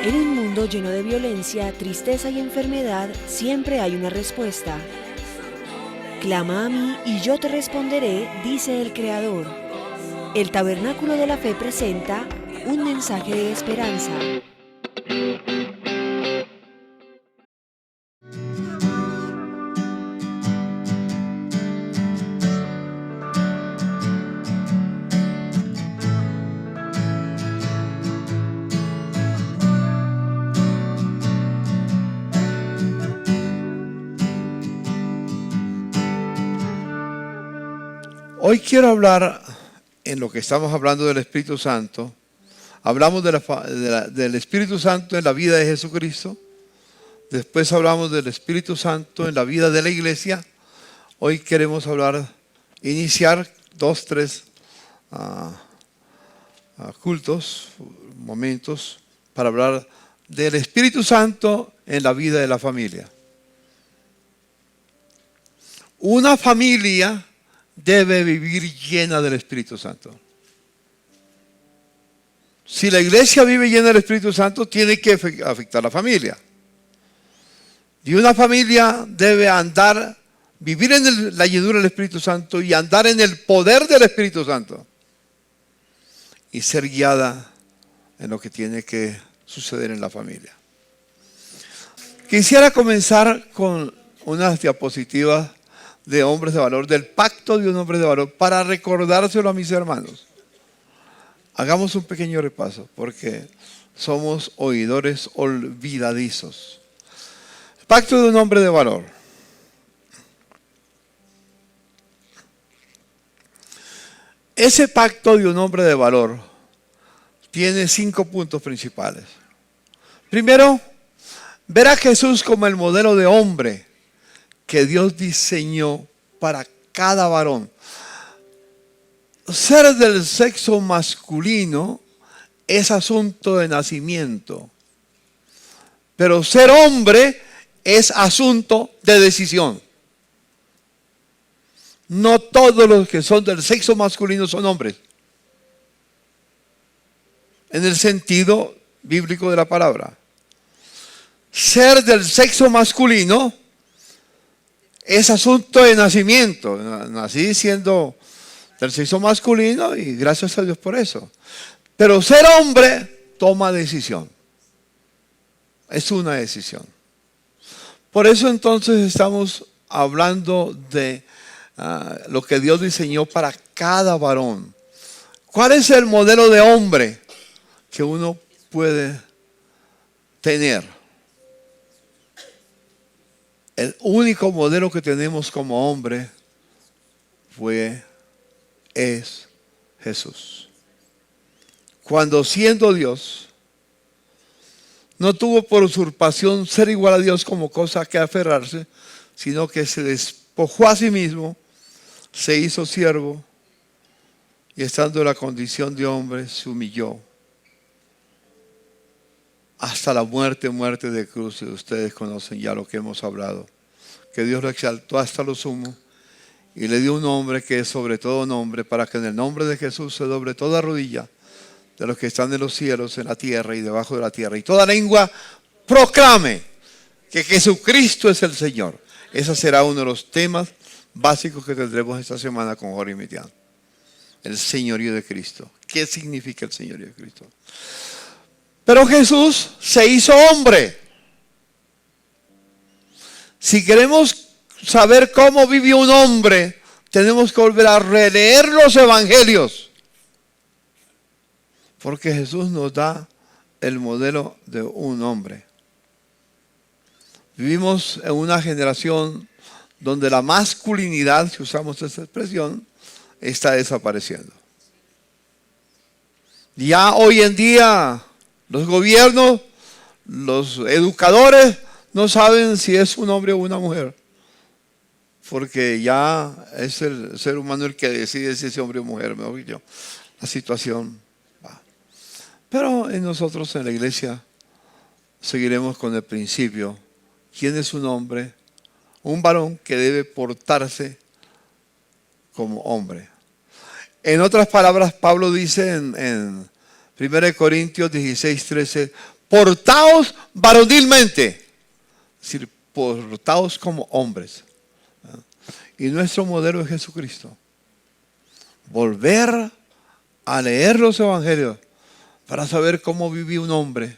En un mundo lleno de violencia, tristeza y enfermedad, siempre hay una respuesta. Clama a mí y yo te responderé, dice el Creador. El Tabernáculo de la Fe presenta un mensaje de esperanza. Hoy quiero hablar, en lo que estamos hablando del Espíritu Santo, hablamos del Espíritu Santo en la vida de Jesucristo, después hablamos del Espíritu Santo en la vida de la iglesia. Hoy queremos iniciar 2, 3 cultos, momentos, para hablar del Espíritu Santo en la vida de la familia. Una familia debe vivir llena del Espíritu Santo. Si la iglesia vive llena del Espíritu Santo, tiene que afectar a la familia. Y una familia debe vivir en la llenura del Espíritu Santo y andar en el poder del Espíritu Santo. Y ser guiada en lo que tiene que suceder en la familia. Quisiera comenzar con unas diapositivas de hombres de valor, del pacto de un hombre de valor, para recordárselo a mis hermanos. Hagamos un pequeño repaso, porque somos oidores olvidadizos. Pacto de un hombre de valor. Ese pacto de un hombre de valor tiene 5 puntos principales. Primero, ver a Jesús como el modelo de hombre que Dios diseñó para cada varón. Ser del sexo masculino es asunto de nacimiento, pero ser hombre es asunto de decisión. No todos los que son del sexo masculino son hombres, en el sentido bíblico de la palabra. Ser del sexo masculino es asunto de nacimiento. Nací siendo del sexo masculino y gracias a Dios por eso. Pero ser hombre toma decisión. Es una decisión. Por eso entonces estamos hablando de lo que Dios diseñó para cada varón. ¿Cuál es el modelo de hombre que uno puede tener? El único modelo que tenemos como hombre es Jesús. Cuando siendo Dios, no tuvo por usurpación ser igual a Dios como cosa que aferrarse, sino que se despojó a sí mismo, se hizo siervo y estando en la condición de hombre se humilló hasta la muerte de cruz. Y ustedes conocen ya lo que hemos hablado, que Dios lo exaltó hasta lo sumo y le dio un nombre que es sobre todo nombre, para que en el nombre de Jesús se doble toda rodilla de los que están en los cielos, en la tierra y debajo de la tierra, y toda lengua proclame que Jesucristo es el Señor. Ese será uno de los temas básicos que tendremos esta semana con Jorge Mitián. El señorío de Cristo. ¿Qué significa el señorío de Cristo? Pero Jesús se hizo hombre. Si queremos saber cómo vivió un hombre, tenemos que volver a releer los evangelios. Porque Jesús nos da el modelo de un hombre. Vivimos en una generación donde la masculinidad, si usamos esa expresión, está desapareciendo. Ya hoy en día los gobiernos, los educadores no saben si es un hombre o una mujer, porque ya es el ser humano el que decide si es hombre o mujer, mejor dicho. La situación va. Pero en nosotros en la iglesia seguiremos con el principio. ¿Quién es un hombre? Un varón que debe portarse como hombre. En otras palabras, Pablo dice en 1 Corintios 16:13, portaos varonilmente. Es decir, portaos como hombres. Y nuestro modelo es Jesucristo. Volver a leer los evangelios para saber cómo vivía un hombre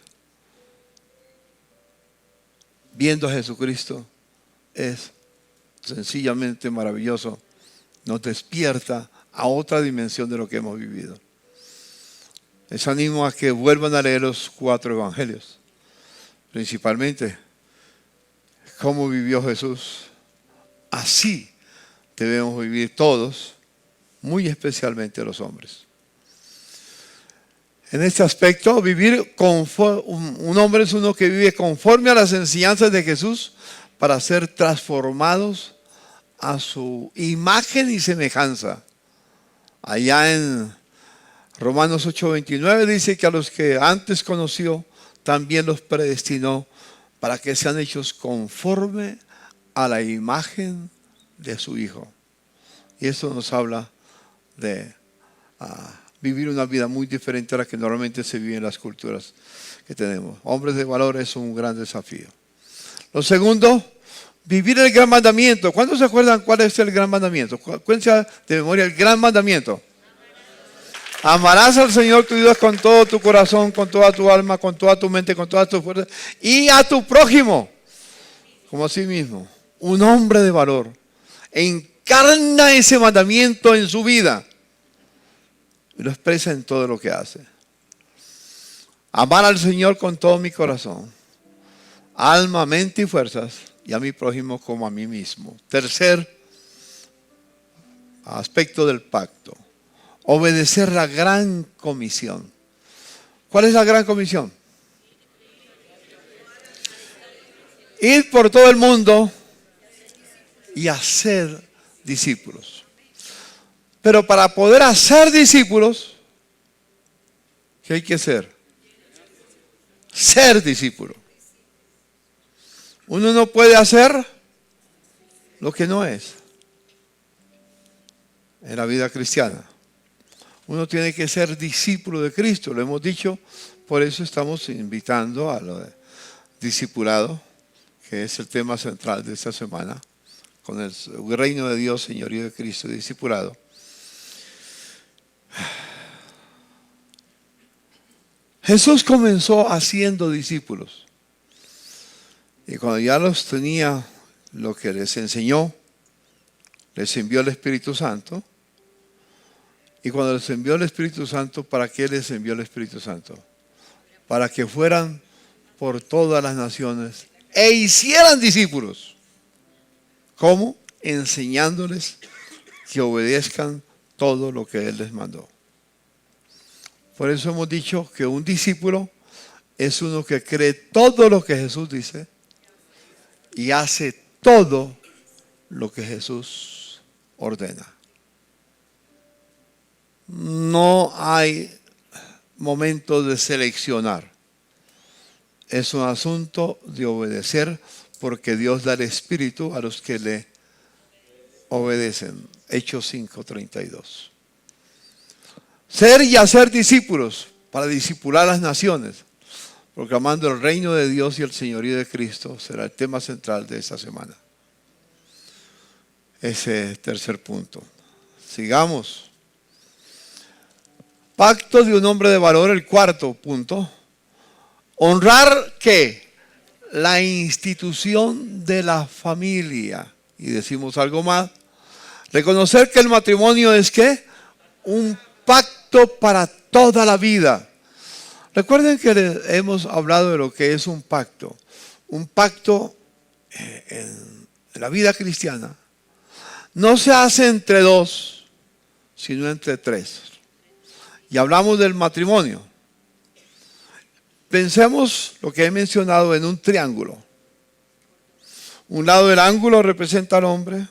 viendo a Jesucristo es sencillamente maravilloso. Nos despierta a otra dimensión de lo que hemos vivido. Les animo a que vuelvan a leer los 4 evangelios, principalmente cómo vivió Jesús. Así debemos vivir todos, muy especialmente los hombres. En este aspecto, un hombre es uno que vive conforme a las enseñanzas de Jesús para ser transformados a su imagen y semejanza. Allá en Romanos 8:29 dice que a los que antes conoció, también los predestinó para que sean hechos conforme a la imagen de su Hijo. Y esto nos habla de vivir una vida muy diferente a la que normalmente se vive en las culturas que tenemos. Hombres de valor es un gran desafío. Lo segundo, vivir el gran mandamiento. ¿Cuántos se acuerdan cuál es el gran mandamiento? Cuéntense de memoria el gran mandamiento. Amarás al Señor tu Dios con todo tu corazón, con toda tu alma, con toda tu mente, con todas tus fuerzas, y a tu prójimo como a sí mismo. Un hombre de valor encarna ese mandamiento en su vida y lo expresa en todo lo que hace. Amar al Señor con todo mi corazón, alma, mente y fuerzas, y a mi prójimo como a mí mismo. Tercer aspecto del pacto: obedecer la gran comisión. ¿Cuál es la gran comisión? Ir por todo el mundo y hacer discípulos. Pero para poder hacer discípulos, ¿qué hay que hacer? Ser discípulo. Uno no puede hacer lo que no es en la vida cristiana. Uno tiene que ser discípulo de Cristo, lo hemos dicho, por eso estamos invitando a lo de discipulado, que es el tema central de esta semana, con el reino de Dios, señorío de Cristo y discipulado. Jesús comenzó haciendo discípulos, y cuando ya los tenía, lo que les enseñó, les envió el Espíritu Santo. Y cuando les envió el Espíritu Santo, ¿para qué les envió el Espíritu Santo? Para que fueran por todas las naciones e hicieran discípulos. ¿Cómo? Enseñándoles que obedezcan todo lo que Él les mandó. Por eso hemos dicho que un discípulo es uno que cree todo lo que Jesús dice y hace todo lo que Jesús ordena. No hay momento de seleccionar. Es un asunto de obedecer, porque Dios da el Espíritu a los que le obedecen. Hechos 5:32. Ser y hacer discípulos para discipular a las naciones, proclamando el reino de Dios y el señorío de Cristo, será el tema central de esta semana. Ese tercer punto. Sigamos. Pacto de un hombre de valor, el cuarto punto. Honrar, ¿qué? La institución de la familia. Y decimos algo más. Reconocer que el matrimonio es, ¿qué? Un pacto para toda la vida. Recuerden que hemos hablado de lo que es un pacto. Un pacto en la vida cristiana no se hace entre dos, sino entre tres. Y hablamos del matrimonio. Pensemos lo que he mencionado en un triángulo. Un lado del ángulo representa al hombre,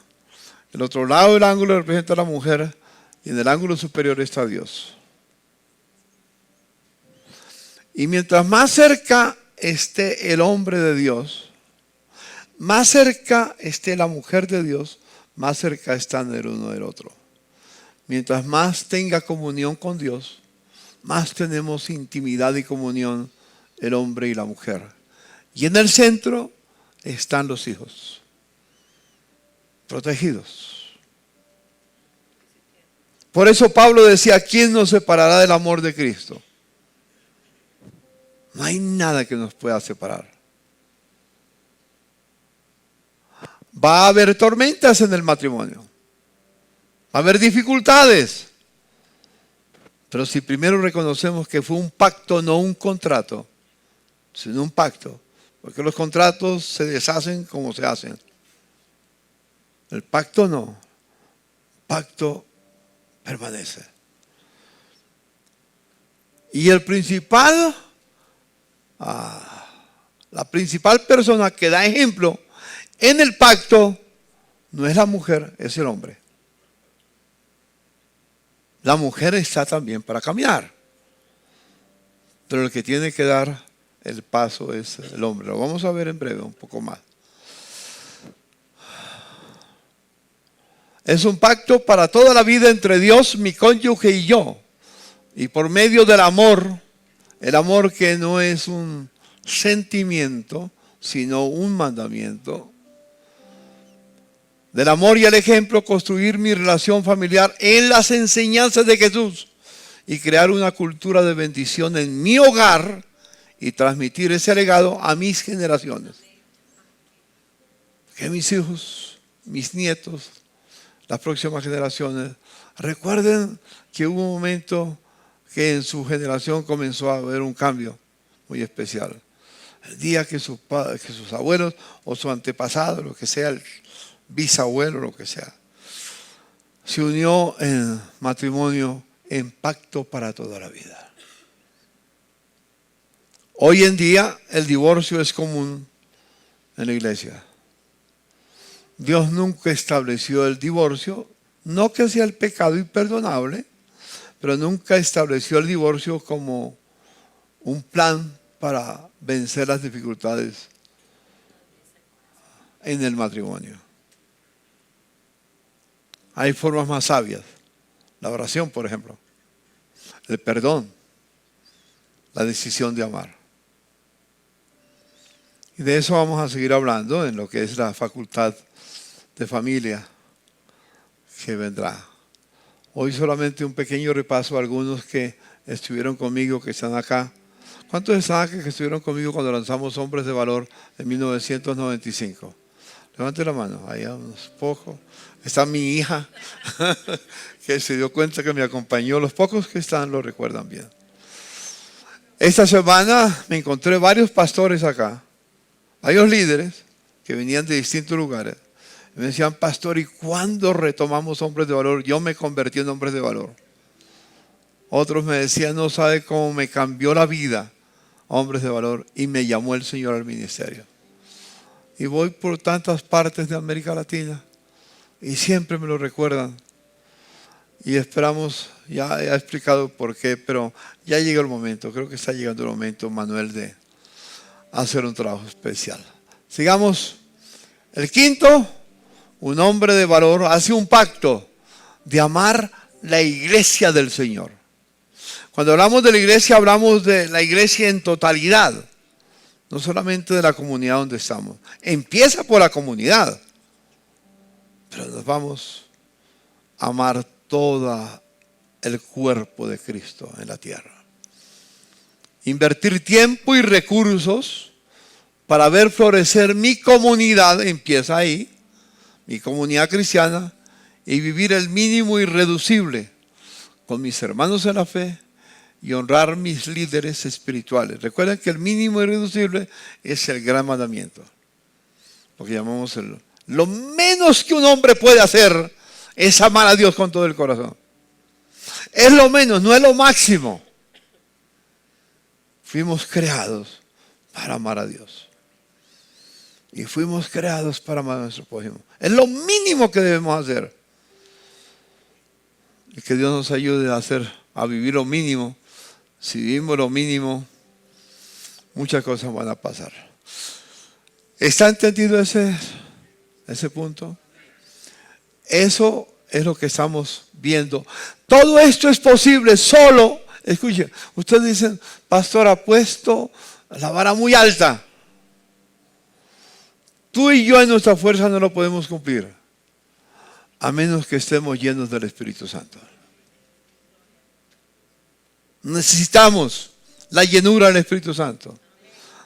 el otro lado del ángulo representa a la mujer, y en el ángulo superior está Dios. Y mientras más cerca esté el hombre de Dios, más cerca esté la mujer de Dios, más cerca están el uno del otro. Mientras más tenga comunión con Dios, más tenemos intimidad y comunión el hombre y la mujer. Y en el centro están los hijos, protegidos. Por eso Pablo decía, ¿quién nos separará del amor de Cristo? No hay nada que nos pueda separar. Va a haber tormentas en el matrimonio. Va a haber dificultades. Pero si primero reconocemos que fue un pacto, no un contrato, sino un pacto. Porque los contratos se deshacen como se hacen. El pacto no. El pacto permanece. Y la principal persona que da ejemplo en el pacto no es la mujer, es el hombre. La mujer está también para caminar, pero el que tiene que dar el paso es el hombre. Lo vamos a ver en breve, un poco más. Es un pacto para toda la vida entre Dios, mi cónyuge y yo. Y por medio del amor, el amor que no es un sentimiento, sino un mandamiento. Del amor y el ejemplo, construir mi relación familiar en las enseñanzas de Jesús y crear una cultura de bendición en mi hogar y transmitir ese legado a mis generaciones. Que mis hijos, mis nietos, las próximas generaciones, recuerden que hubo un momento que en su generación comenzó a haber un cambio muy especial. El día que sus abuelos o su antepasado, lo que sea, el bisabuelo, lo que sea, se unió en matrimonio, en pacto para toda la vida. Hoy en día el divorcio es común en la iglesia. Dios nunca estableció el divorcio, no que sea el pecado imperdonable, pero nunca estableció el divorcio como un plan para vencer las dificultades en el matrimonio. Hay formas más sabias. La oración, por ejemplo. El perdón. La decisión de amar. Y de eso vamos a seguir hablando en lo que es la facultad de familia que vendrá. Hoy solamente un pequeño repaso a algunos que estuvieron conmigo, que están acá. ¿Cuántos están acá que estuvieron conmigo cuando lanzamos Hombres de Valor en 1995? Levante la mano, ahí unos pocos. Está mi hija, que se dio cuenta que me acompañó. Los pocos que están lo recuerdan bien. Esta semana me encontré varios pastores acá, varios líderes que venían de distintos lugares. Me decían, pastor, ¿y cuándo retomamos Hombres de Valor? Yo me convertí en Hombres de Valor. Otros me decían, no sabe cómo me cambió la vida, Hombres de Valor, y me llamó el Señor al ministerio. Y voy por tantas partes de América Latina y siempre me lo recuerdan. Y esperamos, ya he explicado por qué, pero ya llega el momento, creo que está llegando el momento, Manuel, de hacer un trabajo especial. Sigamos. El quinto, un hombre de valor hace un pacto de amar la iglesia del Señor. Cuando hablamos de la iglesia, hablamos de la iglesia en totalidad. No solamente de la comunidad donde estamos. Empieza por la comunidad. Pero nos vamos a amar todo el cuerpo de Cristo en la tierra. Invertir tiempo y recursos para ver florecer mi comunidad, empieza ahí, mi comunidad cristiana, y vivir el mínimo irreducible con mis hermanos en la fe, y honrar mis líderes espirituales. Recuerden que el mínimo irreducible es el gran mandamiento. Lo que llamamos lo menos que un hombre puede hacer es amar a Dios con todo el corazón. Es lo menos, no es lo máximo. Fuimos creados para amar a Dios. Y fuimos creados para amar a nuestro prójimo. Es lo mínimo que debemos hacer. Y que Dios nos ayude a vivir lo mínimo. Si vivimos lo mínimo, muchas cosas van a pasar. ¿Está entendido ese punto? Eso es lo que estamos viendo. Todo esto es posible solo, escuchen, ustedes dicen, pastor, ha puesto la vara muy alta. Tú y yo en nuestra fuerza no lo podemos cumplir, a menos que estemos llenos del Espíritu Santo. Necesitamos la llenura del Espíritu Santo.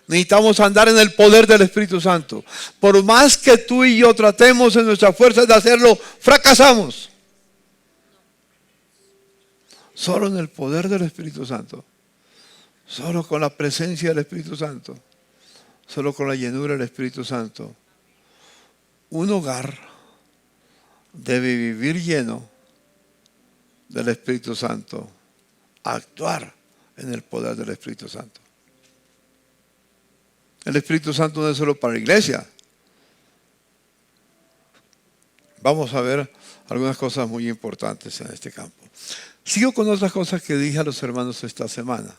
Necesitamos andar en el poder del Espíritu Santo. Por más que tú y yo tratemos en nuestras fuerzas de hacerlo, fracasamos. Solo en el poder del Espíritu Santo, solo con la presencia del Espíritu Santo, solo con la llenura del Espíritu Santo, un hogar debe vivir lleno del Espíritu Santo, actuar en el poder del Espíritu Santo. El Espíritu Santo no es solo para la iglesia. Vamos a ver algunas cosas muy importantes en este campo. Sigo con otras cosas que dije a los hermanos esta semana.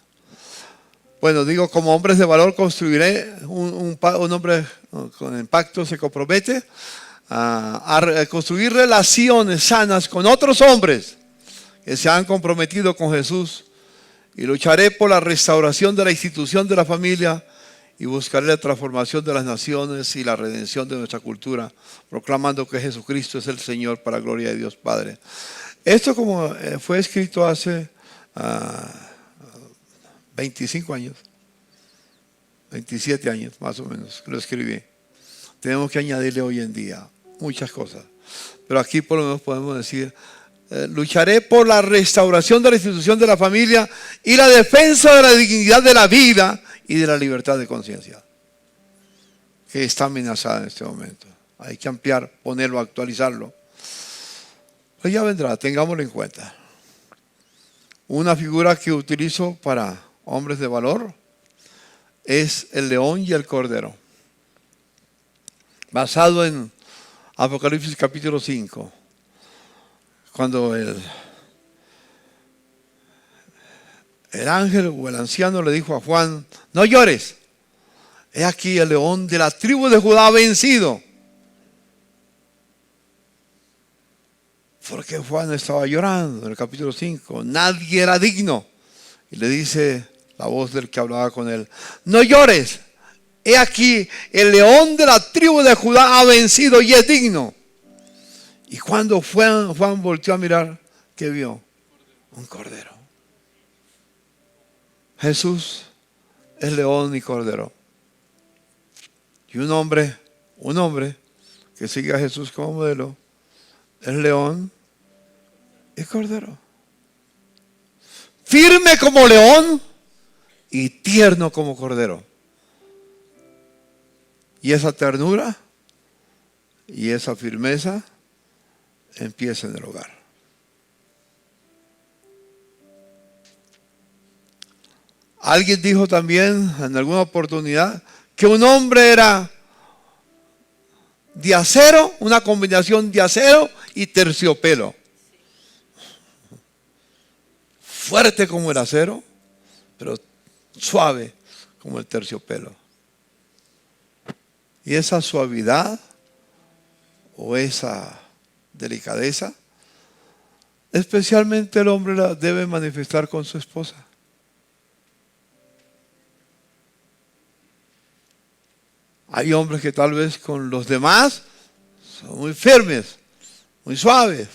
Bueno, digo, como hombres de valor construiré, un hombre con impacto se compromete a construir relaciones sanas con otros hombres que se han comprometido con Jesús, y lucharé por la restauración de la institución de la familia y buscaré la transformación de las naciones y la redención de nuestra cultura, proclamando que Jesucristo es el Señor para gloria de Dios Padre. Esto como fue escrito hace 25 años, 27 años más o menos, lo escribí. Tenemos que añadirle hoy en día muchas cosas. Pero aquí por lo menos podemos decir, lucharé por la restauración de la institución de la familia y la defensa de la dignidad de la vida y de la libertad de conciencia, que está amenazada en este momento. Hay que ampliar, ponerlo, actualizarlo. Pues ya vendrá, tengámoslo en cuenta. Una figura que utilizo para hombres de valor es el león y el cordero, basado en Apocalipsis capítulo 5, cuando el ángel o el anciano le dijo a Juan: no llores, he aquí el león de la tribu de Judá ha vencido. Porque Juan estaba llorando en el capítulo 5, nadie era digno. Y le dice la voz del que hablaba con él: no llores, he aquí el león de la tribu de Judá ha vencido y es digno. Y cuando Juan volteó a mirar, ¿qué vio? Un cordero. Jesús es león y cordero. Y un hombre que sigue a Jesús como modelo es león y cordero. Firme como león y tierno como cordero. Y esa ternura y esa firmeza empieza en el hogar. Alguien dijo también en alguna oportunidad que un hombre era de acero, una combinación de acero y terciopelo. Fuerte como el acero, pero suave como el terciopelo. Y esa suavidad o esa delicadeza, especialmente el hombre la debe manifestar con su esposa. Hay hombres que tal vez con los demás son muy firmes, muy suaves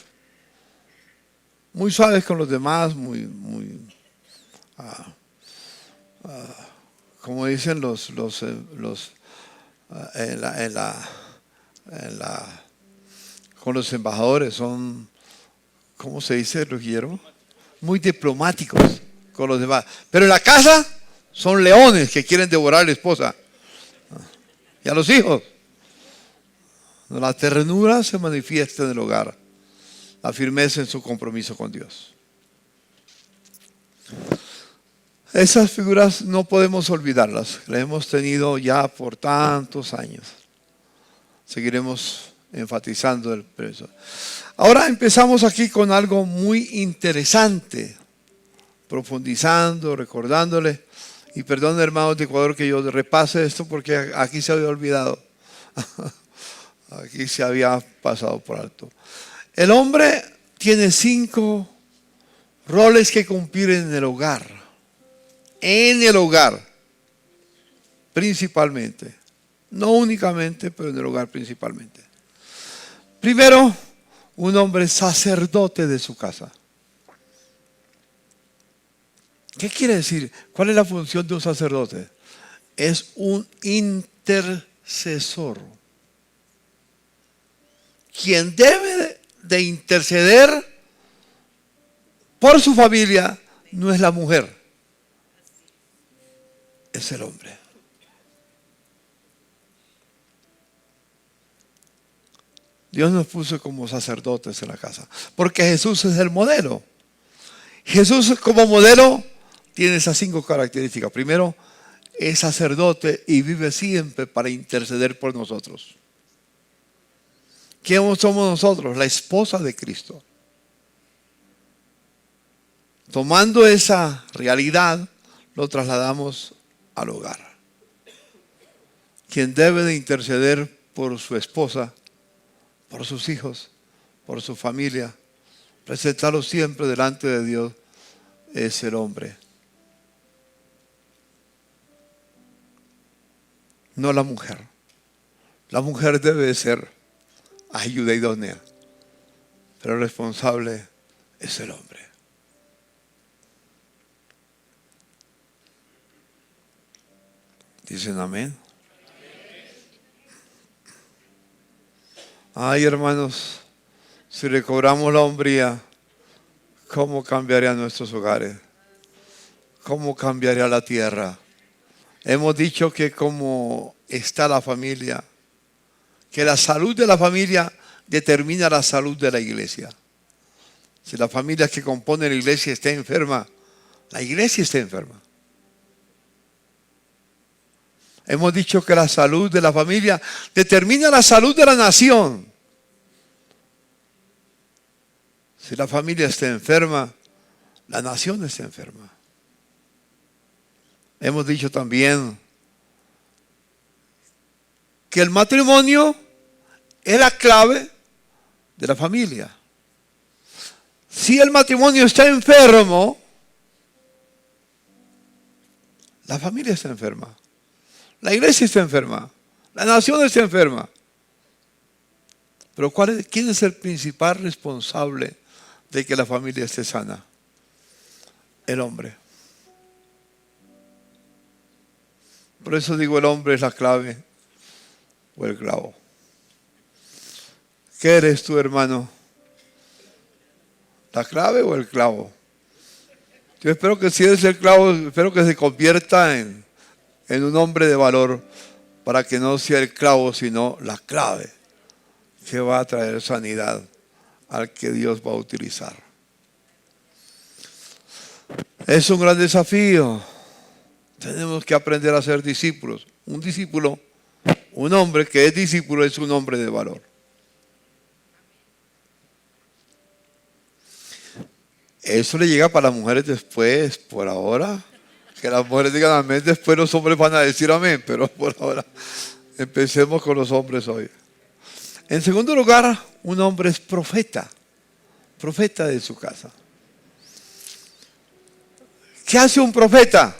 con los demás, como dicen con los embajadores, son, ¿cómo se dice, Ruggiero? Muy diplomáticos con los demás. Pero en la casa son leones que quieren devorar a la esposa y a los hijos. La ternura se manifiesta en el hogar, la firmeza en su compromiso con Dios. Esas figuras no podemos olvidarlas, las hemos tenido ya por tantos años. Seguiremos enfatizando el precio. Ahora empezamos aquí con algo muy interesante, profundizando, recordándole. Y perdón, hermanos de Ecuador, que yo repase esto porque aquí se había olvidado. Aquí se había pasado por alto. El hombre tiene 5 roles que cumplir en el hogar. En el hogar. principalmente. No únicamente, pero en el hogar principalmente. Primero, un hombre sacerdote de su casa. ¿Qué quiere decir? ¿Cuál es la función de un sacerdote? Es un intercesor. Quien debe de interceder por su familia no es la mujer, es el hombre. Dios nos puso como sacerdotes en la casa, porque Jesús es el modelo. Jesús como modelo tiene esas 5 características. Primero, es sacerdote y vive siempre para interceder por nosotros. ¿Quién somos nosotros? La esposa de Cristo. Tomando esa realidad, lo trasladamos al hogar. Quien debe de interceder por su esposa, por sus hijos, por su familia, presentarlo siempre delante de Dios, es el hombre. No la mujer. La mujer debe de ser ayuda idónea, pero el responsable es el hombre. ¿Dicen amén? Ay, hermanos, si recobramos la hombría, ¿cómo cambiarían nuestros hogares? ¿Cómo cambiaría la tierra? Hemos dicho que como está la familia, que la salud de la familia determina la salud de la iglesia. Si la familia que compone la iglesia está enferma, la iglesia está enferma. Hemos dicho que la salud de la familia determina la salud de la nación. Si la familia está enferma, la nación está enferma. Hemos dicho también que el matrimonio es la clave de la familia. Si el matrimonio está enfermo, la familia está enferma. La iglesia está enferma. La nación está enferma. Pero ¿quién es el principal responsable de que la familia esté sana? El hombre. Por eso digo, el hombre es la clave o el clavo. ¿Qué eres tú, hermano? ¿La clave o el clavo? Yo espero que si eres el clavo, espero que se convierta en un hombre de valor, para que no sea el clavo, sino la clave que va a traer sanidad al que Dios va a utilizar. Es un gran desafío. Tenemos que aprender a ser discípulos. Un discípulo, un hombre que es discípulo, es un hombre de valor. Eso le llega para las mujeres después, por ahora. Que las mujeres digan amén, después los hombres van a decir amén, pero por ahora empecemos con los hombres hoy. En segundo lugar, un hombre es profeta de su casa. ¿Qué hace un profeta?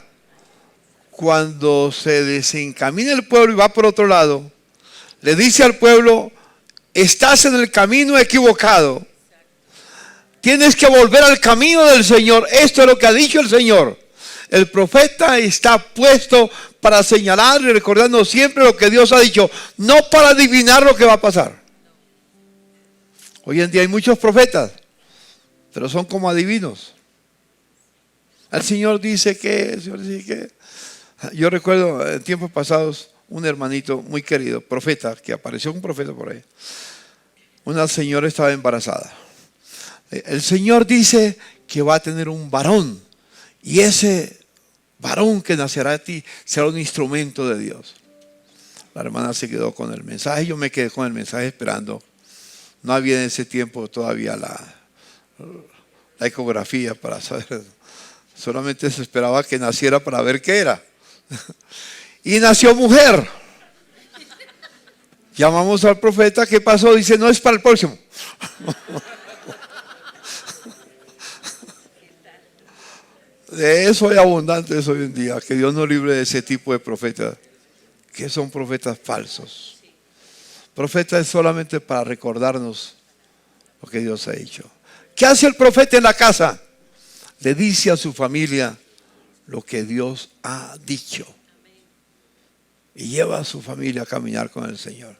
Cuando se desencamina el pueblo y va por otro lado, le dice al pueblo, estás en el camino equivocado. Tienes que volver al camino del Señor. Esto es lo que ha dicho el Señor. El profeta está puesto para señalar y recordando siempre lo que Dios ha dicho, no para adivinar lo que va a pasar. Hoy en día hay muchos profetas, pero son como adivinos. El Señor dice que, el Señor dice que. Yo recuerdo en tiempos pasados un hermanito muy querido, profeta, que apareció un profeta por ahí. Una señora estaba embarazada. El Señor dice que va a tener un varón. Y ese varón que nacerá de ti será un instrumento de Dios. La hermana se quedó con el mensaje, yo me quedé con el mensaje esperando. No había en ese tiempo todavía la ecografía para saber. Solamente se esperaba que naciera para ver qué era. Y nació mujer. Llamamos al profeta, ¿qué pasó? Dice, no es para el próximo. De eso hay abundantes hoy en día. Que Dios nos libre de ese tipo de profetas. que son profetas falsos. Profeta es solamente para recordarnos lo que Dios ha hecho. ¿Qué hace el profeta en la casa? Le dice a su familia lo que Dios ha dicho. Y lleva a su familia a caminar con el Señor.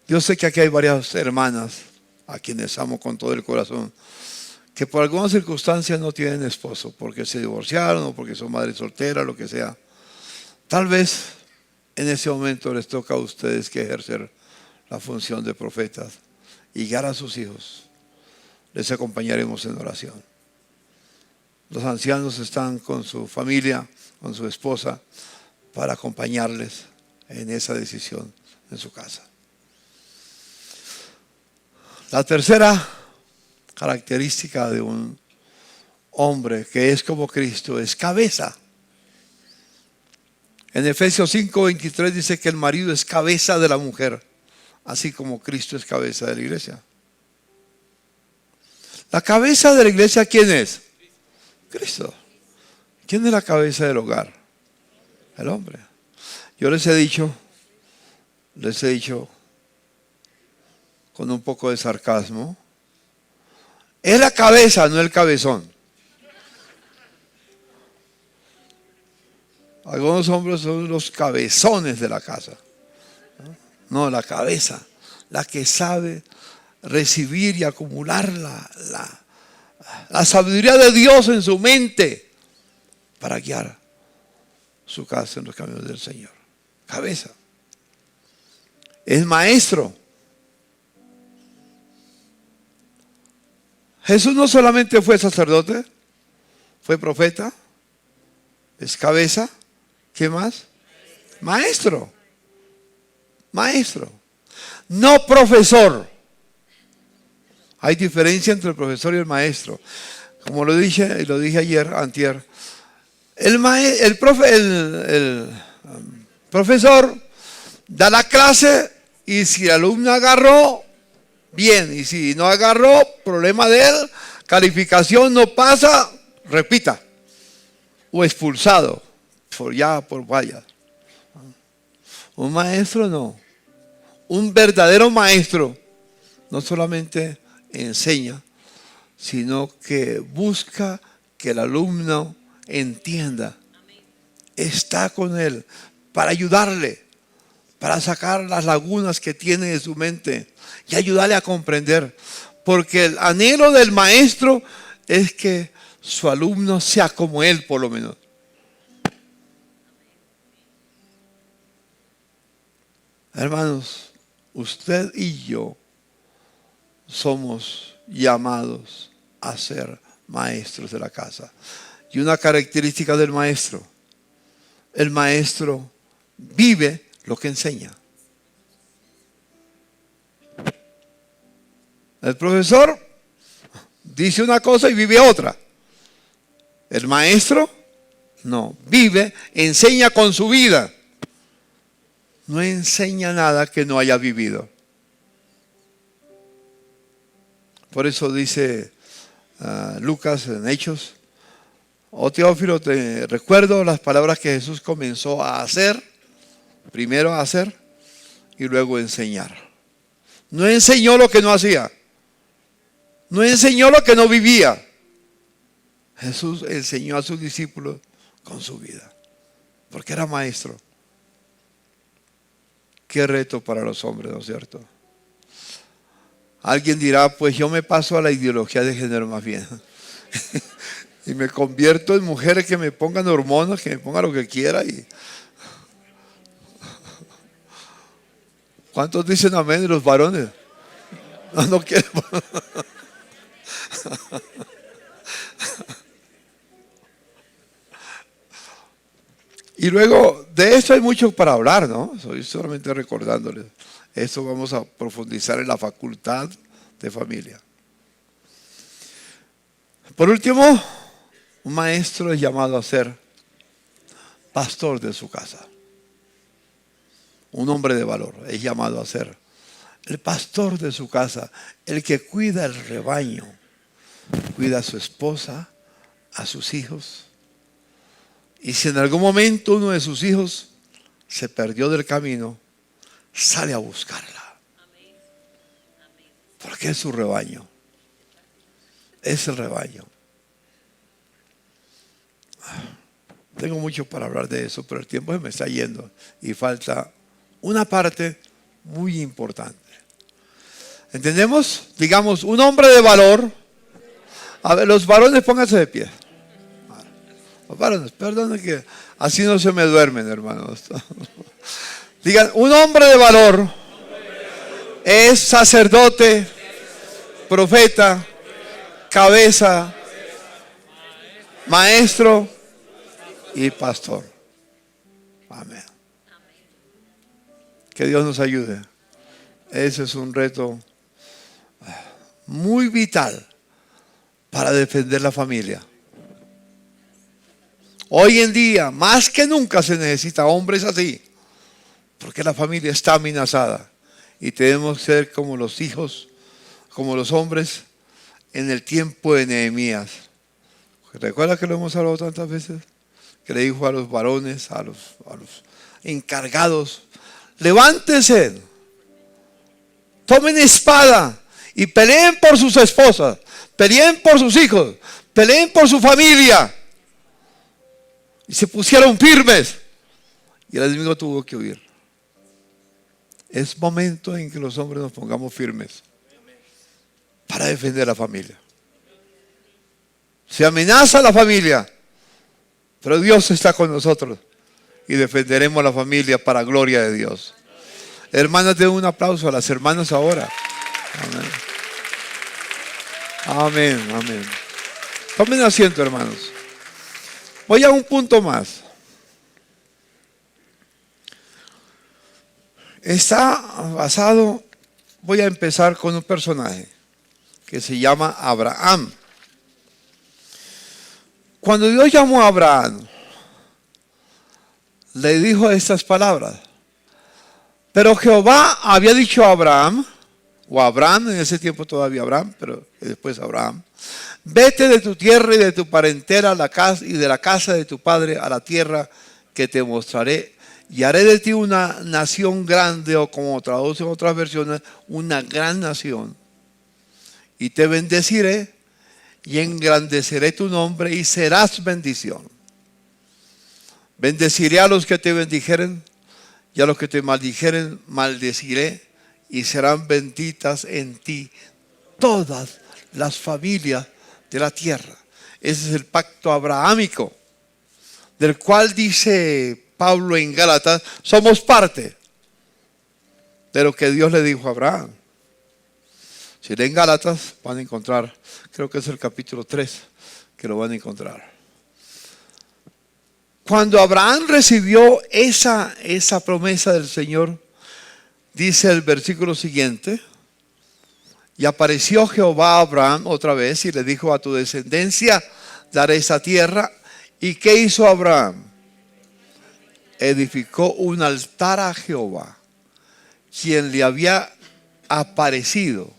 Yo sé que aquí hay varias hermanas a quienes amo con todo el corazón, que por algunas circunstancias no tienen esposo, porque se divorciaron o porque son madres solteras, lo que sea. Tal vez en ese momento les toca a ustedes que ejercer la función de profetas y guiar a sus hijos. Les acompañaremos en oración. Los ancianos están con su familia, con su esposa, para acompañarles en esa decisión en su casa. La tercera característica de un hombre que es como Cristo es cabeza. En Efesios 5:23 dice que el marido es cabeza de la mujer, así como Cristo es cabeza de la iglesia. La cabeza de la iglesia, ¿quién es? Cristo. ¿Quién es la cabeza del hogar? El hombre. Yo les he dicho con un poco de sarcasmo, es la cabeza, no el cabezón. Algunos hombres son los cabezones de la casa. No, la cabeza, la que sabe recibir y acumular la sabiduría de Dios en su mente para guiar su casa en los caminos del Señor. Cabeza. Es maestro. Jesús no solamente fue sacerdote, fue profeta, es cabeza. ¿Qué más? Maestro. Maestro. No profesor. Hay diferencia entre el profesor y el maestro. Como lo dije y lo dije ayer, antier. El profesor da la clase y si el alumno agarró, bien. Y si no agarró, problema de él. Calificación no pasa, repita. O expulsado por fallas. Un maestro no. Un verdadero maestro no solamente enseña, sino que busca que el alumno entienda. Está con él para ayudarle, para sacar las lagunas que tiene de su mente y ayudarle a comprender. Porque el anhelo del maestro es que su alumno sea como él, por lo menos. Hermanos, usted y yo somos llamados a ser maestros de la casa. Y una característica del maestro, el maestro vive lo que enseña. El profesor dice una cosa y vive otra. El maestro no, vive, enseña con su vida. No enseña nada que no haya vivido. Por eso dice Lucas en Hechos: oh Teófilo, te recuerdo las palabras que Jesús comenzó a hacer, primero a hacer y luego a enseñar. No enseñó lo que no hacía. No enseñó lo que no vivía. Jesús enseñó a sus discípulos con su vida, porque era maestro. Qué reto para los hombres, ¿no es cierto? Alguien dirá, pues yo me paso a la ideología de género más bien. Y me convierto en mujer, que me pongan hormonas, que me pongan lo que quiera. ¿Cuántos dicen amén de los varones? No quiero. Y luego, de esto hay mucho para hablar, ¿no? Estoy solamente recordándoles. Esto vamos a profundizar en la facultad de familia. Por último, un maestro es llamado a ser pastor de su casa. Un hombre de valor es llamado a ser el pastor de su casa, el que cuida el rebaño, cuida a su esposa, a sus hijos. Y si en algún momento uno de sus hijos se perdió del camino, sale a buscarla. Porque es su rebaño. Es el rebaño. Tengo mucho para hablar de eso, pero el tiempo se me está yendo y falta una parte muy importante. ¿Entendemos? Digamos, un hombre de valor. A ver, los varones, pónganse de pie. Los varones, perdón que así no se me duermen, hermanos. Digan, un hombre de valor es sacerdote, profeta, cabeza, maestro y pastor. Amén. Que Dios nos ayude. Ese es un reto muy vital para defender la familia. Hoy en día, más que nunca, se necesita hombres así, porque la familia está amenazada y tenemos que ser como los hijos, como los hombres en el tiempo de Nehemías. ¿Recuerda que lo hemos hablado tantas veces? Que le dijo a los varones, a los encargados: levántense, tomen espada y peleen por sus esposas, peleen por sus hijos, peleen por su familia. Y se pusieron firmes y el enemigo tuvo que huir. Es momento en que los hombres nos pongamos firmes para defender la familia. Se amenaza la familia, pero Dios está con nosotros y defenderemos la familia para gloria de Dios. Hermanas, den un aplauso a las hermanas ahora. Amén. Amén, amén. Tomen asiento, hermanos. Voy a un punto más. Está basado, voy a empezar con un personaje que se llama Abraham. Cuando Dios llamó a Abraham, le dijo estas palabras. Pero Jehová había dicho a Abraham, o Abraham, en ese tiempo todavía Abraham, pero después Abraham: vete de tu tierra y de tu parentela y de la casa de tu padre a la tierra que te mostraré, y haré de ti una nación grande, o como traducen otras versiones, una gran nación. Y te bendeciré y engrandeceré tu nombre y serás bendición. Bendeciré a los que te bendijeren y a los que te maldijeren maldeciré, y serán benditas en ti todas las familias de la tierra. Ese es el pacto abrahámico, del cual dice Pablo en Gálatas: somos parte de lo que Dios le dijo a Abraham. Si leen Gálatas van a encontrar, creo que es el capítulo 3 que lo van a encontrar. Cuando Abraham recibió esa promesa del Señor, dice el versículo siguiente: y apareció Jehová a Abraham otra vez y le dijo: a tu descendencia daré esa tierra. ¿Y qué hizo Abraham? Edificó un altar a Jehová, quien le había aparecido.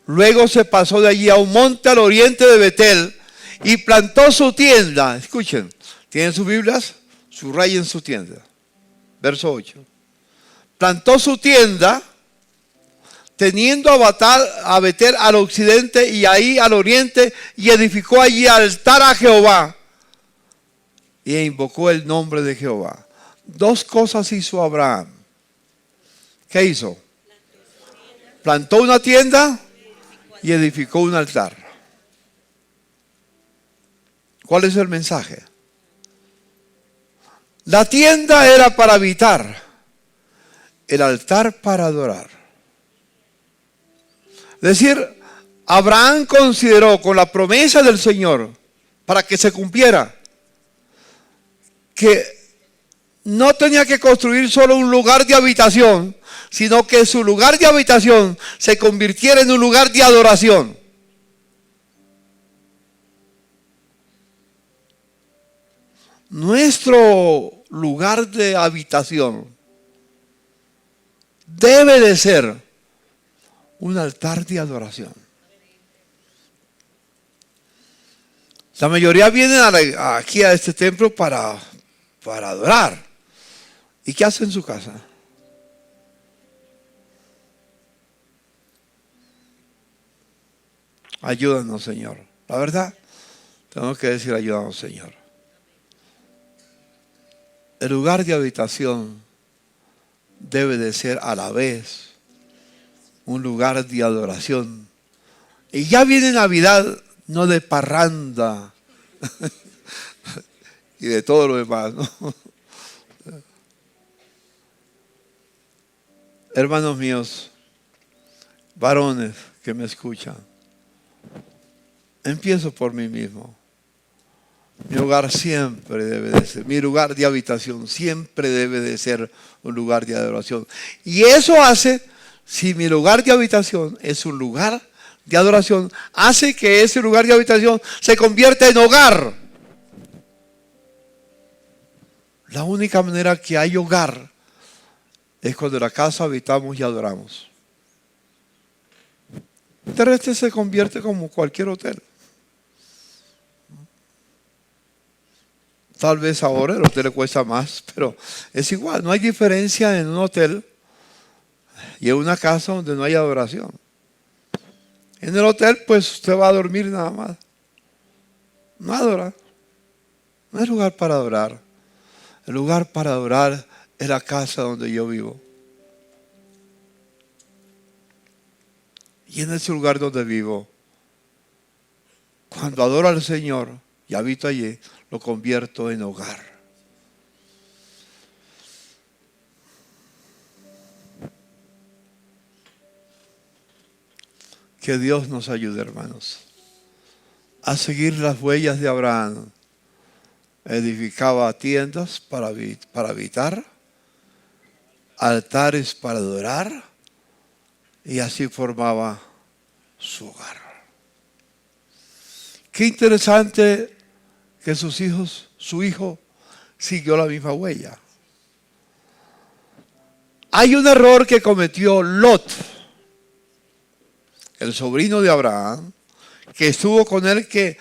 Luego se pasó de allí a un monte al oriente de Betel y plantó su tienda. Escuchen, ¿tienen sus Biblias? Subrayen su tienda. Verso 8. Plantó su tienda, teniendo a Betel al occidente y ahí al oriente, y edificó allí altar a Jehová y invocó el nombre de Jehová. Dos cosas hizo Abraham. ¿Qué hizo? Plantó una tienda y edificó un altar. ¿Cuál es el mensaje? La tienda era para habitar, el altar para adorar. Es decir, Abraham consideró, con la promesa del Señor para que se cumpliera, que no tenía que construir solo un lugar de habitación, sino que su lugar de habitación se convirtiera en un lugar de adoración. Nuestro lugar de habitación debe de ser un altar de adoración. La mayoría vienen aquí a este templo para adorar. ¿Y qué hace en su casa? Ayúdanos, Señor. La verdad, tengo que decir, ayúdanos, Señor. El lugar de habitación debe de ser a la vez un lugar de adoración. Y ya viene Navidad, no de parranda y de todo lo demás, ¿no? Hermanos míos, varones que me escuchan, empiezo por mí mismo. Mi hogar siempre debe de ser, mi lugar de habitación siempre debe de ser un lugar de adoración. Y eso hace, si mi lugar de habitación es un lugar de adoración, hace que ese lugar de habitación se convierta en hogar. La única manera que hay hogar es cuando en la casa habitamos y adoramos. De resto se convierte como cualquier hotel. Tal vez ahora el hotel le cuesta más, pero es igual. No hay diferencia en un hotel y en una casa donde no hay adoración. En el hotel, pues usted va a dormir nada más. No adora. No hay lugar para adorar. El lugar para adorar es la casa donde yo vivo. Y en ese lugar donde vivo, cuando adoro al Señor y habito allí, lo convierto en hogar. Que Dios nos ayude, hermanos, a seguir las huellas de Abraham. Edificaba tiendas para habitar, altares para adorar, y así formaba su hogar. Qué interesante que su hijo siguió la misma huella. Hay un error que cometió Lot, el sobrino de Abraham, que estuvo con él, que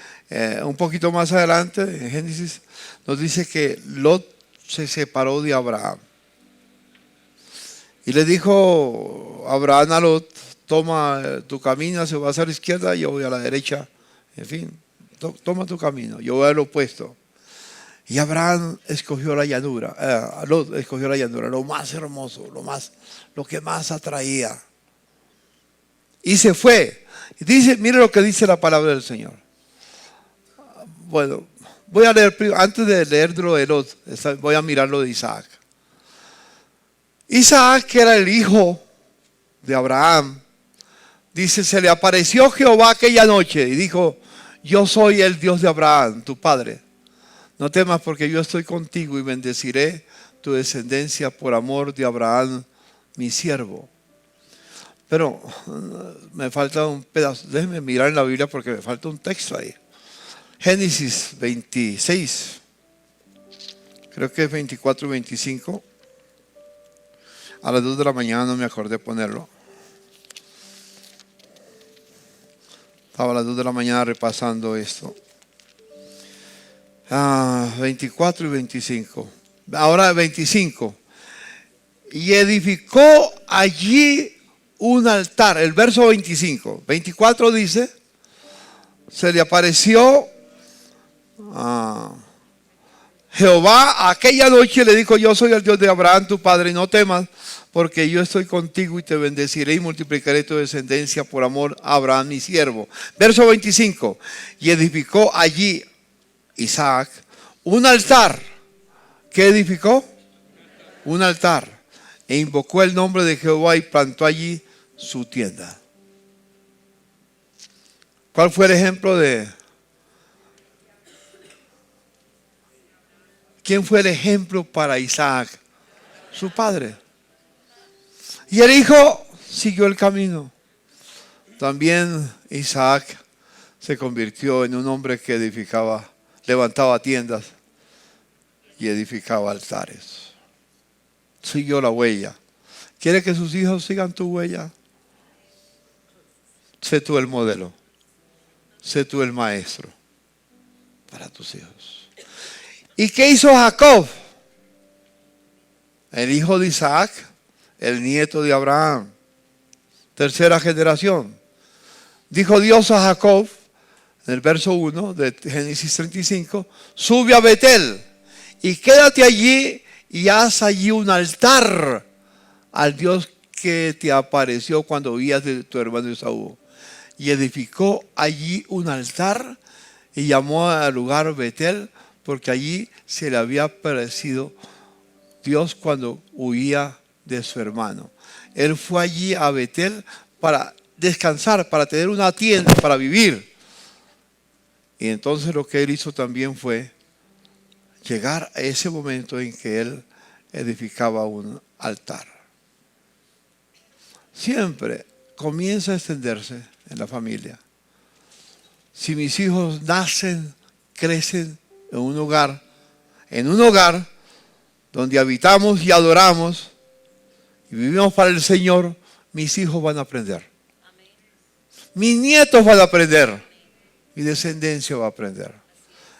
un poquito más adelante en Génesis nos dice que Lot se separó de Abraham. Y le dijo Abraham a Lot: toma tu camino, se va a hacer a la izquierda, yo voy a la derecha. En fin, toma tu camino, yo voy al opuesto. Y Abraham escogió la llanura, Lot escogió la llanura, lo más hermoso, lo que más atraía. Y se fue. Y dice, mire lo que dice la palabra del Señor. Bueno, voy a leer, antes de leer lo de Lot, voy a mirar lo de Isaac. Isaac, que era el hijo de Abraham, dice, se le apareció Jehová aquella noche y dijo: yo soy el Dios de Abraham, tu padre. No temas, porque yo estoy contigo y bendeciré tu descendencia por amor de Abraham, mi siervo. Pero me falta un pedazo. Déjenme mirar en la Biblia porque me falta un texto ahí. Génesis 26. Creo que es 24 y 25. A las 2 de la mañana no me acordé ponerlo. Estaba a las 2 de la mañana repasando esto. 24 y 25. Ahora 25. Y edificó allí un altar. El verso 25. 24 dice: se le apareció Jehová aquella noche, le dijo: yo soy el Dios de Abraham tu padre, no temas, porque yo estoy contigo y te bendeciré y multiplicaré tu descendencia por amor a Abraham mi siervo. Verso 25. Y edificó allí Isaac un altar. ¿Qué edificó? Un altar. E invocó el nombre de Jehová y plantó allí su tienda. ¿Cuál fue el ejemplo de? ¿Quién fue el ejemplo para Isaac? Su padre. Y el hijo siguió el camino. También Isaac se convirtió en un hombre que levantaba tiendas y edificaba altares. Siguió la huella. ¿Quiere que sus hijos sigan tu huella? Sé tú el modelo. Sé tú el maestro para tus hijos. ¿Y qué hizo Jacob? el hijo de Isaac, el nieto de Abraham, tercera generación. Dijo Dios a Jacob, en el verso 1 de Génesis 35, sube a Betel y quédate allí y haz allí un altar al Dios que te apareció cuando huías de tu hermano Esaú. Y edificó allí un altar y llamó al lugar Betel, porque allí se le había aparecido Dios cuando huía de su hermano. Él fue allí a Betel para descansar, para tener una tienda, para vivir. Y entonces lo que él hizo también fue llegar a ese momento en que él edificaba un altar. Siempre comienza a extenderse en la familia. Si mis hijos nacen, crecen en un hogar donde habitamos y adoramos y vivimos para el Señor, mis hijos van a aprender. Mis nietos van a aprender. Mi descendencia va a aprender.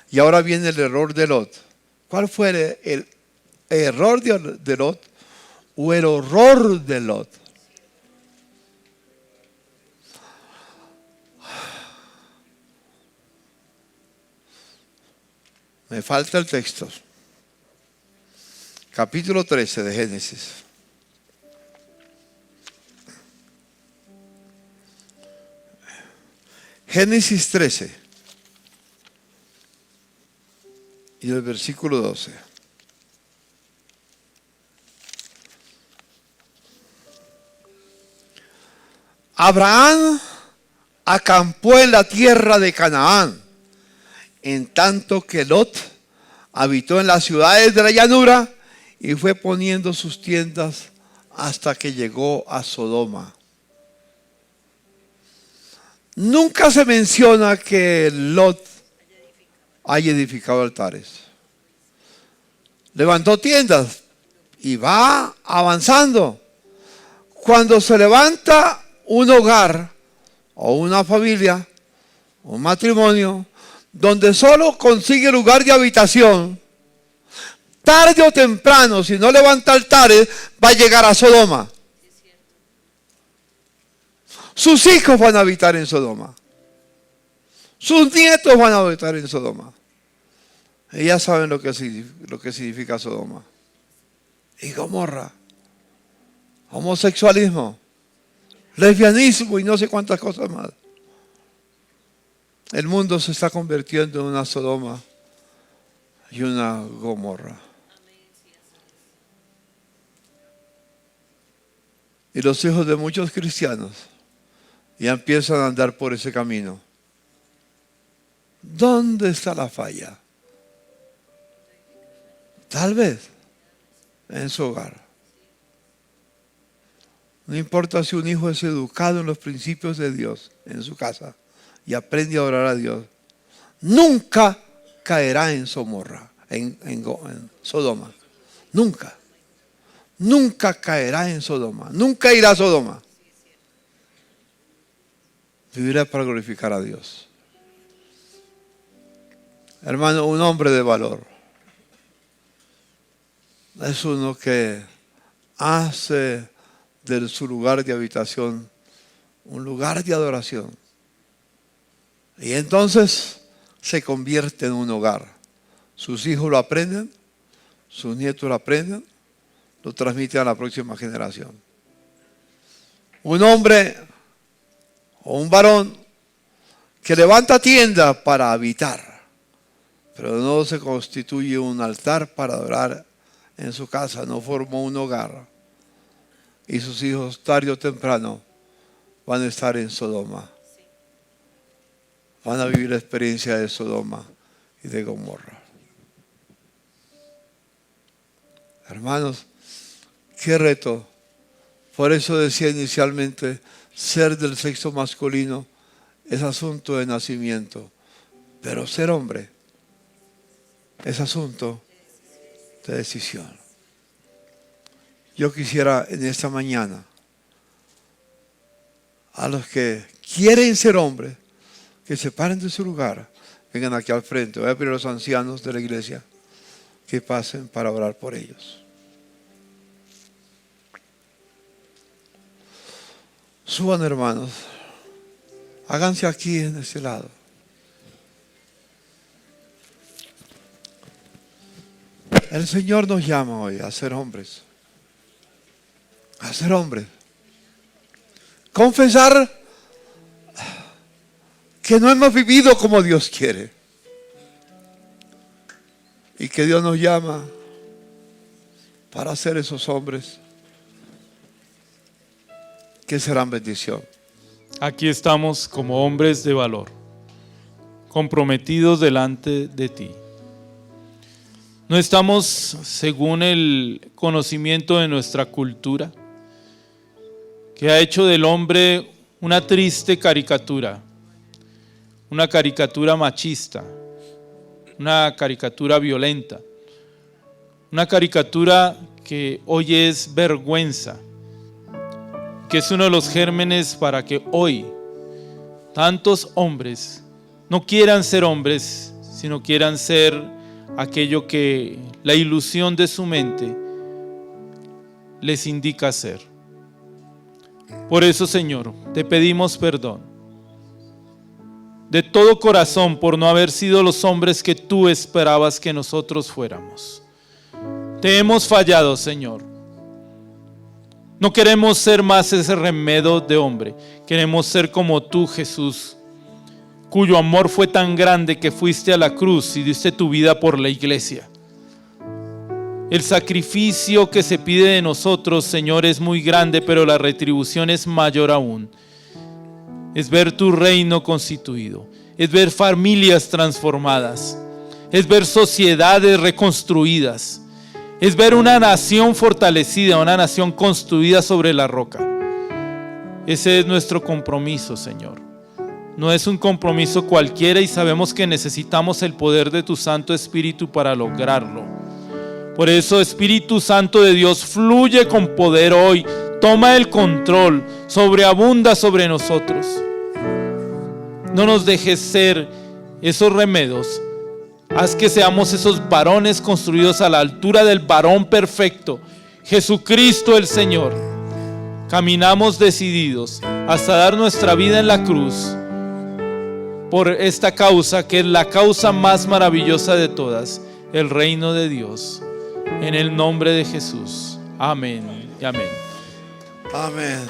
Y ahora viene el error de Lot. ¿Cuál fue el error de Lot o el horror de Lot? Me falta el texto. Capítulo 13 de Génesis. Génesis 13 y el versículo 12. Abraham acampó en la tierra de Canaán, en tanto que Lot habitó en las ciudades de la llanura y fue poniendo sus tiendas hasta que llegó a Sodoma. Nunca se menciona que Lot haya edificado altares. Levantó tiendas y va avanzando. Cuando se levanta un hogar o una familia, un matrimonio, donde solo consigue lugar de habitación, tarde o temprano, si no levanta altares, va a llegar a Sodoma. Sus hijos van a habitar en Sodoma. Sus nietos van a habitar en Sodoma. Y ya saben lo que significa Sodoma. Y Gomorra. Homosexualismo. Lesbianismo y no sé cuántas cosas más. El mundo se está convirtiendo en una Sodoma y una Gomorra. Y los hijos de muchos cristianos ya empiezan a andar por ese camino. ¿Dónde está la falla? Tal vez en su hogar. No importa si un hijo es educado en los principios de Dios en su casa y aprende a orar a Dios, nunca caerá en Gomorra, en Sodoma. Nunca. Nunca caerá en Sodoma. Nunca irá a Sodoma. Vivirá para glorificar a Dios. Hermano, un hombre de valor es uno que hace de su lugar de habitación un lugar de adoración. Y entonces se convierte en un hogar. Sus hijos lo aprenden, sus nietos lo aprenden, lo transmiten a la próxima generación. Un hombre o un varón que levanta tienda para habitar, pero no se constituye un altar para adorar en su casa, no formó un hogar. Y sus hijos tarde o temprano van a estar en Sodoma. Van a vivir la experiencia de Sodoma y de Gomorra. Hermanos, qué reto. Por eso decía inicialmente, ser del sexo masculino es asunto de nacimiento, pero ser hombre es asunto de decisión. Yo quisiera en esta mañana a los que quieren ser hombres, que se paren de su lugar, vengan aquí al frente. Voy a pedir a los ancianos de la iglesia que pasen para orar por ellos. Suban, hermanos. Háganse aquí en este lado. El Señor nos llama hoy a ser hombres. A ser hombres. Confesar que no hemos vivido como Dios quiere. Y que Dios nos llama para ser esos hombres que serán bendición. Aquí estamos como hombres de valor, comprometidos delante de ti. No estamos según el conocimiento de nuestra cultura, que ha hecho del hombre una triste caricatura, una caricatura machista, una caricatura violenta, una caricatura que hoy es vergüenza, que es uno de los gérmenes para que hoy tantos hombres no quieran ser hombres, sino quieran ser aquello que la ilusión de su mente les indica hacer. Por eso, Señor, te pedimos perdón de todo corazón por no haber sido los hombres que tú esperabas que nosotros fuéramos. Te hemos fallado, Señor. No queremos ser más ese remedio de hombre. Queremos ser como tú, Jesús, cuyo amor fue tan grande que fuiste a la cruz y diste tu vida por la iglesia. El sacrificio que se pide de nosotros, Señor, es muy grande, pero la retribución es mayor aún. Es ver tu reino constituido, es ver familias transformadas, es ver sociedades reconstruidas, es ver una nación fortalecida, una nación construida sobre la roca. Ese es nuestro compromiso, Señor. No es un compromiso cualquiera y sabemos que necesitamos el poder de tu Santo Espíritu para lograrlo. Por eso, Espíritu Santo de Dios, fluye con poder hoy. Toma el control, sobreabunda sobre nosotros. No nos dejes ser esos remedios. Haz que seamos esos varones construidos a la altura del varón perfecto, Jesucristo el Señor. Caminamos decididos hasta dar nuestra vida en la cruz por esta causa, que es la causa más maravillosa de todas, el reino de Dios. En el nombre de Jesús. Amén y amén. Amén.